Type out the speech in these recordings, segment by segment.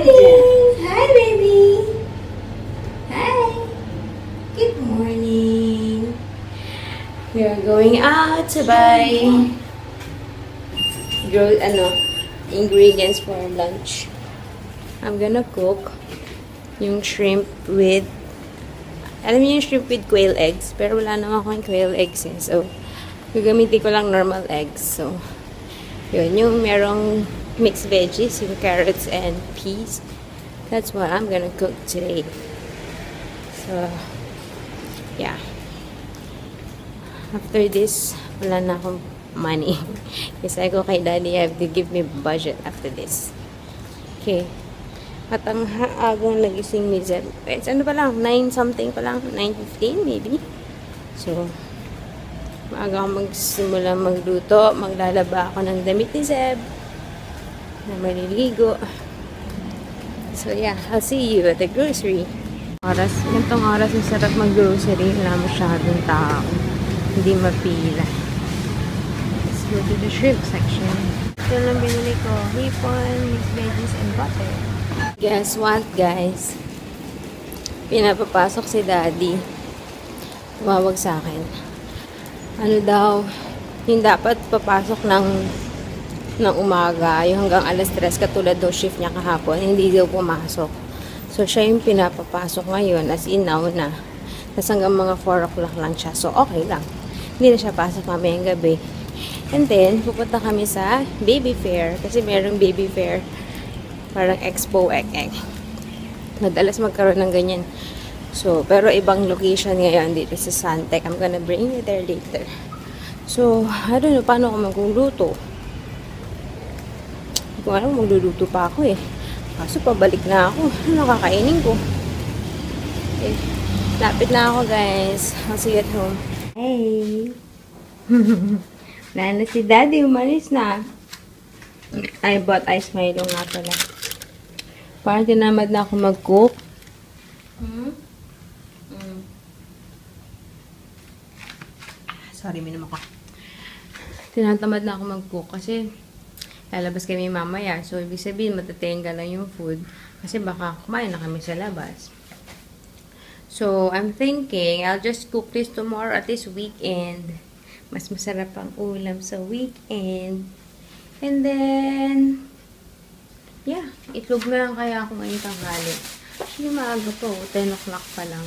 morning! Hi, baby! Hi! Good morning! We are going out to buy ingredients for lunch. I'm gonna cook yung shrimp with, alam niyo yung shrimp with quail eggs, pero wala naman akong quail eggs eh. So, gagamitin ko lang normal eggs. So, yun, yung merong mixed veggies, yung carrots and peas. That's what I'm gonna cook today. So, yeah. After this, wala na akong money. Kasi ako kay Daddy, I have to give me budget after this. Okay. At ang agang nagising ni Zeb. Ano pa lang? 9 something pa lang. 9:15 maybe. So, maaga ako magsimula magluto. Maglalaba ako ng damit ni Zeb na maliligo. So yeah, I'll see you at the grocery. Ganitong oras ang sarap mag-grocery. Wala masyadong tao. Hindi mapila. Let's go to the shrimp section. Ito lang binili ko. Hipon, mixed veggies, and butter. Guess what, guys? Pinapapasok si Daddy. Tumawag sa akin. Ano daw, yung dapat papasok ng umaga, yung hanggang alas 3, katulad daw shift niya kahapon, hindi daw pumasok. So, siya yung pinapapasok ngayon, as in now na. Tapos hanggang mga 4 o'clock lang siya. So, okay lang. Hindi na siya pasok mamayang gabi. And then, pupunta kami sa baby fair. Kasi merong baby fair. Parang expo ek. Madalas magkaroon ng ganyan. So, pero ibang location ngayon dito sa Suntec. I'm gonna bring you there later. So, I don't know paano ako magluluto. Kung ano, magluluto pa ako eh. Kaso pabalik na ako. Ano kakainin ko? Okay. Lapit na ako, guys. I'll see you at home. Hey! Wala na si Daddy. Umalis na. I bought ice Milo nga pala. Parang tinamad na ako mag-cook. Sorry, minum ako. Tinatamad na ako mag-cook kasi lalabas kami mamaya. So, ibig sabihin, matatenga lang yung food. Kasi baka kumain na kami sa labas. So, I'm thinking, I'll just cook this tomorrow at this weekend. Mas masarap ang ulam sa weekend. And then, yeah, itlog na lang kaya ako ngayong tanghali. Actually, maaga to. 10 o'clock pa lang.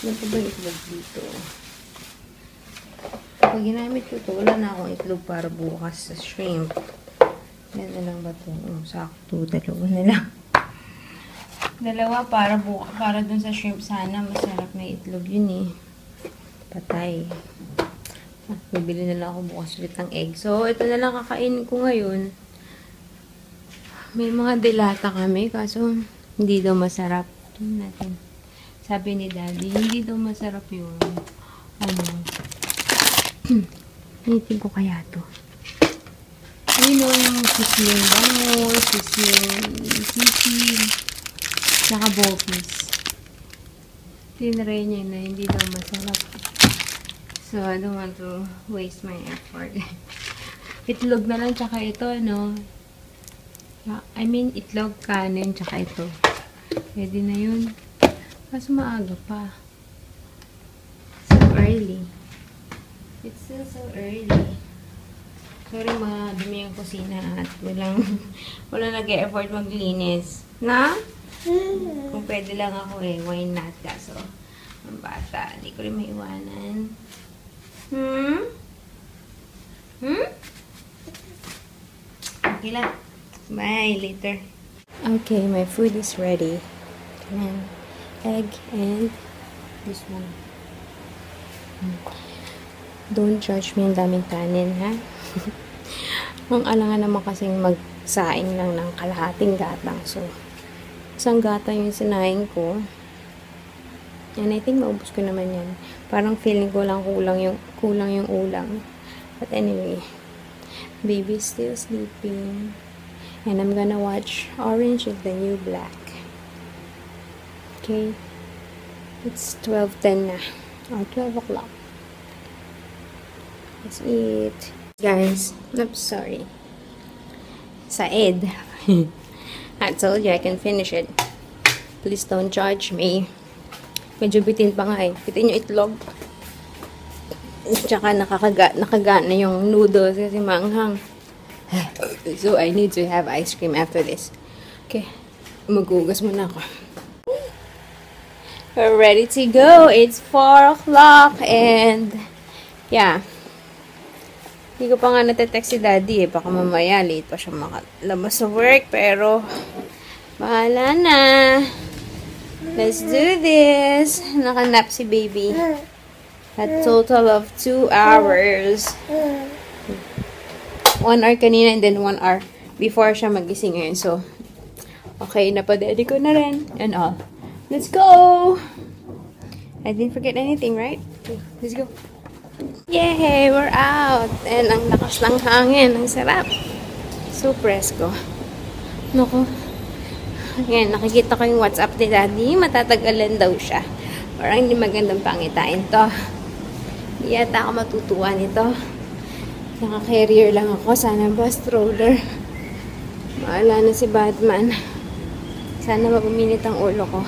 Ano pa ba itlog dito? Pag ginamit ko to, wala na akong itlog para bukas sa shrimp. Yan na lang ba ito? Sakto. Dalawa na lang. Dalawa para dun sa shrimp. Sana masarap na itlog yun eh. Patay. Bibili na lang ako bukas ulit ng egg. So, ito na lang kakainin ko ngayon. May mga dilata kami. Kaso, hindi daw masarap. Tingnan natin. Sabi ni Daddy, hindi daw masarap yun. Ano? Initin ko kaya to. Ayun o, yung sisiling bango, sisiling saka bopis. Tinry niya na hindi daw masarap. So, I don't want to waste my effort. Itlog na lang, tsaka ito, no? I mean, itlog, kanin, tsaka ito. Pwede na yun. Kaso maaga pa. So early. It's still so early. Sorry, madumi yung kusina at walang nag-e-effort maglinis. Na? Kung pwede lang ako eh, why not? Kaso, ang bata, hindi ko rin maiwanan. Okay lang. Bye, later. Okay, my food is ready. Ayan. Egg and this one. Don't judge me, ang daming kanin, ha? Ang alangan naman kasing magsaing lang ng kalahating gatang. So, isang gata yung sinaing ko. And I think maubos ko naman yan. Parang feeling ko lang kulang yung ulam. But anyway, baby's still sleeping. And I'm gonna watch Orange is the New Black. Okay? It's 12:10 na. Or 12 o'clock. Let's eat. Guys, I'm sorry. Saed. I told you I can finish it. Please don't judge me. Medyo bitin pa nga eh. Bitin yung itlog. Tsaka nakagana yung noodles kasi manghang. So I need to have ice cream after this. Okay. Magugas muna ako. We're ready to go. It's 4 o'clock and yeah. Hindi ko pa nga natetext si Daddy eh. Baka mamaya late pa siya makalabas sa work. Pero bahala na. Let's do this. Nakanap si baby. A total of 2 hours. 1 hour kanina and then 1 hour before siya magising ngayon. So, okay, napadedi ko na rin. And all. Let's go! I didn't forget anything, right? Okay, let's go. Yay! We're out! And ang lakas ng hangin. Ang sarap. So presko. Naku. Ayan, nakikita ko yung WhatsApp ni Daddy. Matatagalan daw siya. Parang hindi magandang pangitain to. Hindi yata ako matutuwa nito. Naka-carrier lang ako. Sana ba stroller. Maala na si Batman. Sana mapuminit ang ulo ko.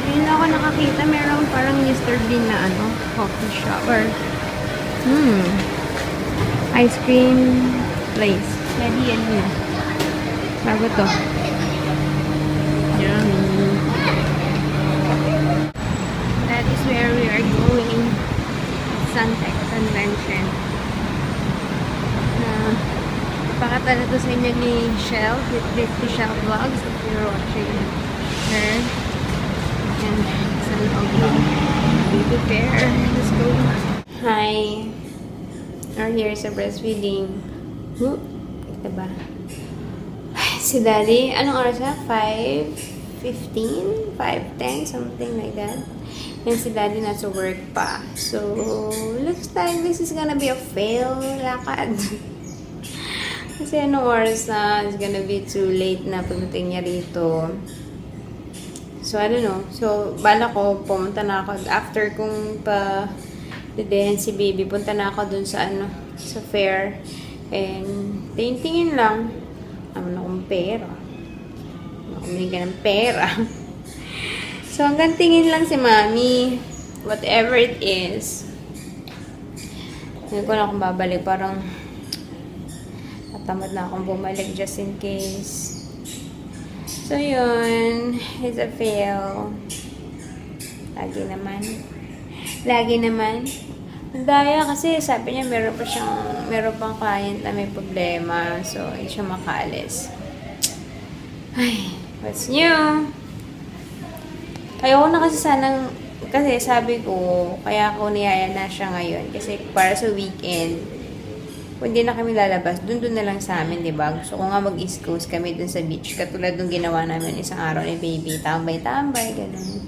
Ayun ako nakakita. Meron parang Mr. Bean na coffee shop or ice cream place. Ready yan yun. Bago to. Yummy. That is where we are going. Suntec Convention. Pakatala to sa inyo ni Shell. With the Shell Vlogs if you're watching her. And sa baby bear. Let's go. Hi. We're here sa breastfeeding. Ito ba? Si Daddy, anong oras na? 5:15? 5:10? Something like that. And si Daddy nasa work pa. So, looks like this is gonna be a fail lakad. Kasi anong oras na, it's gonna be too late na pagdating niya rito. So, I don't know. So, bala ko, pumunta na ako. After kong pa-dedehan si baby, punta na ako dun sa sa fair. And, tingin lang. Naman akong pera. Nakamili ka ng pera. So, hanggang tingin lang si Mami. Whatever it is. Hindi ko na akong babalik. Parang tamad na akong bumalik just in case. So, yun. It's a fail. Lagi naman. Lagi naman. Ang daya kasi sabi niya meron pang client na may problema. So, hindi siya makaalis. Ay, what's new? Ayoko na kasi sanang, kasi sabi ko, kaya ako niyaya na siya ngayon. Kasi para sa weekend, kung hindi na kami lalabas, dun na lang sa amin, diba? Gusto ko nga mag-East Coast kami dun sa beach. Katulad nung ginawa namin isang araw ni baby. Tambay-tambay, ganun.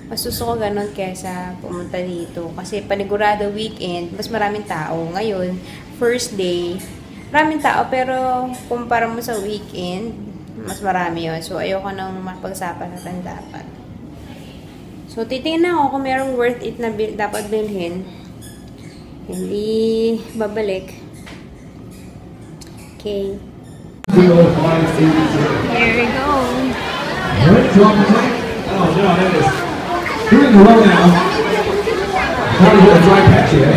Mas gusto ko ganun kesa pumunta dito. Kasi panigurado weekend, mas maraming tao. Ngayon, first day, maraming tao. Pero kumpara mo sa weekend, mas marami yun. So, ayoko nang mapagsapa sa dapat. So, titingnan ako kung merong worth it na dapat bilhin. Hindi babalik. Okay. Here we go. Oh, no, that is. Here in the row now. Trying to get a dry patch here.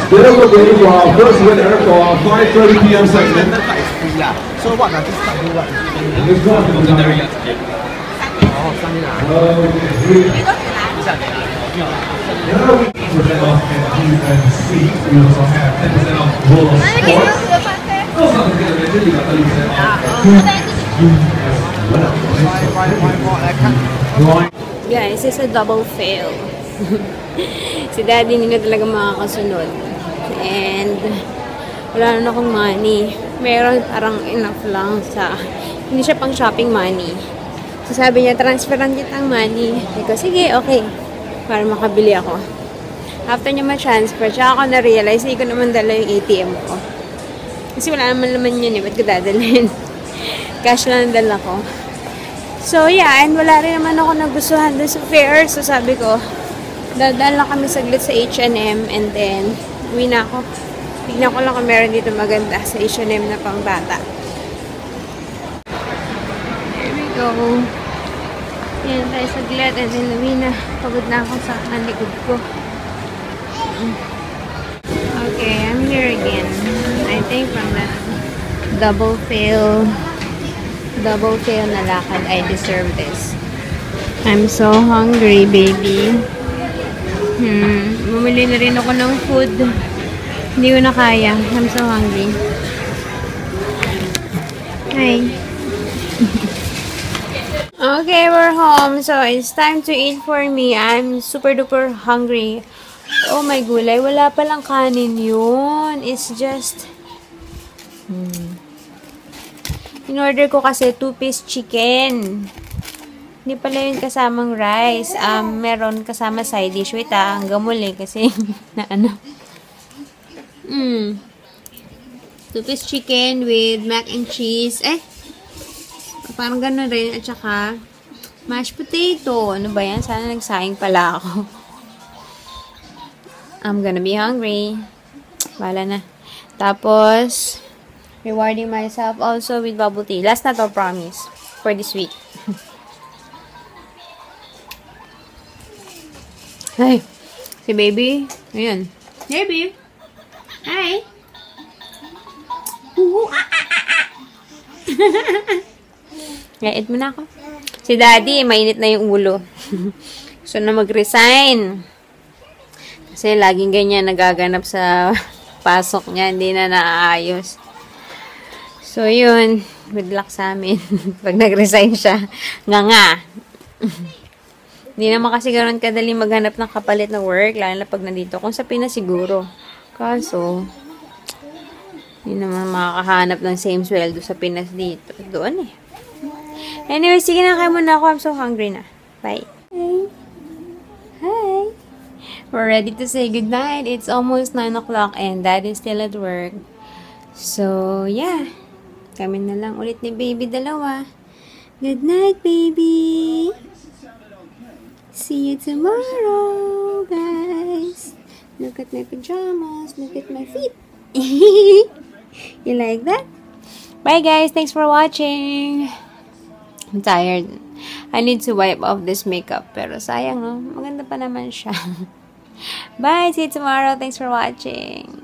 There will be our first winner for 5:30 p.m. segment. So what are this time? What? This one is the area. Oh, Sunday night. Percent off at G&C. We also have 10% off Roller Sports. Also, I'm going to mention you got 30% off. Guys, it's a double fail. Si Daddy hindi na talaga makakasunod. And wala na akong money. Meron parang enough lang sa, hindi siya pang shopping money. So sabi niya, transferan kita ang money. Sabi ko, sige, okay. Para makabili ako. After niya ma-transfer, tsaka ako na-realize, hindi ko naman dala yung ATM ko. Kasi wala naman yun eh. Ba't ko dadalhin? Cash lang ang dala ko. So, yeah. And wala rin naman ako nagustuhan doon sa fair. So, sabi ko, dadala kami saglit sa H&M and then, uwi na ako. Tignan ko lang kung meron dito maganda sa H&M na pang bata. There we go. Yan tayo saglit. And then, Lumina. Pagod na ako sa likod ko. Okay, I'm here again. I think from that double fail na lakad, I deserve this. I'm so hungry, baby. Bumili na rin ako ng food. Hindi ko na kaya. I'm so hungry. Hi. Okay, we're home. So, it's time to eat for me. I'm super duper hungry. Oh my gulay. Wala palang kanin yun. It's just... In-order ko kasi 2-piece chicken. Hindi pala yun kasamang rice. Meron kasama side dish. Wait hanggang muli kasi na ano. 2-piece chicken with mac and cheese. Parang gano'n rin. At saka, mashed potato. Ano ba yan? Sana nagsaing pala ako. I'm gonna be hungry. Wala na. Tapos, rewarding myself also with bubble tea. Last na to, promise. For this week. Hey, si baby. Ayan. Baby. Hi. Gait mo na ako. Si daddy, mainit na yung ulo. Gusto na mag-resign. Kasi laging ganyan nagaganap sa pasok niya. Hindi na naaayos. So, yun. Good luck sa amin. Pag nag-resign siya. Nga. Hindi naman kasi ganoon kadali maghanap ng kapalit na work. Lalo na pag nandito. Kung sa Pinas siguro. Kaso, hindi naman makakahanap ng same sweldo sa Pinas dito. Doon eh. Anyway, sige na kayo muna ako. I'm so hungry na. Bye. Hi. We're ready to say goodnight. It's almost 9 o'clock and Dad is still at work. So, yeah. Kami na lang ulit ni baby dalawa. Good night, baby. See you tomorrow, guys. Look at my pajamas. Look at my feet. You like that? Bye, guys. Thanks for watching. I'm tired. I need to wipe off this makeup. Pero sayang, no? Maganda pa naman siya. Bye. See you tomorrow. Thanks for watching.